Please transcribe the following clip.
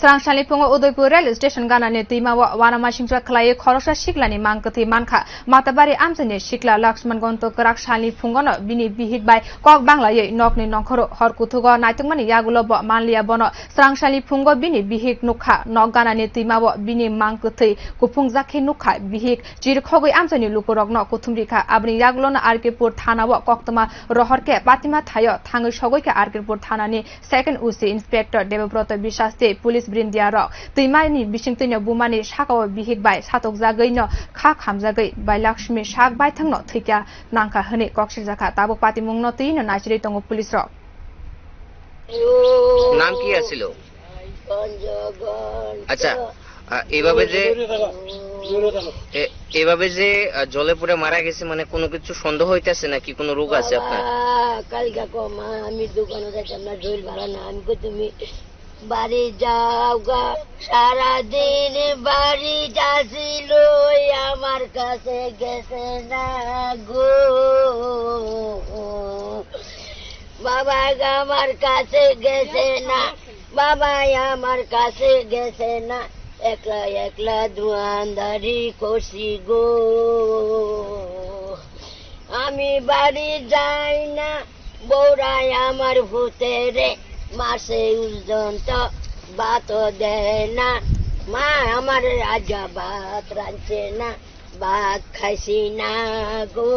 Srangsali Pungo Udaipur Rail Station Ganani Tima Wanamashingtra Klai Khorosha Shiklani Mankati Manka Matabari Amsani Shikla Lakshman Gonto Karakshali Pungono Bini Bihit by Kok Bangla Nokni Nonkoro Horkutugo Naitumani Yagulo Manlia Bono Srangsali Pungo Bini Bihik Nukha Noganani Tima Bini Mankati Kupungzaki Nukha Bihik Jirkogi Amsani Lukurog no Kutumrika Abni Yaglona Arkipur Thana Koktama Rohorke Patima Tayo Tangu Shogoka Arkipur Thanani Second Usi Inspector Devabrata Bishasti Police Brindia Timani Bishington Bumani Shako Bihik by Satok Zagaino Kak Hamzagai by Lakshmi Shak by Tangno Tika Nanka Hane Kokshizaka Tabu Pati Mungnotin and Nigeria Tongo Police Rock. নাম কি আছিল আচ্ছা এভাবে যে জলে পড়ে মারা গেছে মানে কোনো কিছু সন্দেহ হইতাছে নাকি কোনো রোগ আছে আপনার কালকা কমা আমি দোকানে যাইতাম না জল ভাড়া না আমি কই তুমি বাড়ি যাও গা সারা দিন বাড়ি যাছিল আমার কাছে গেছে না গো বাবা আমার কাছে গেছে না বাবা আমার কাছে গেছে না একলা একলা দুয়ানদারি করছি গো আমি বাড়ি যাই না বৌরাই আমার ভূতেরে মাসে উর্জন্ত ভাত দেয় না মা আমার রাজা ভাত রাঁধছে না ভাত খাইছি না গো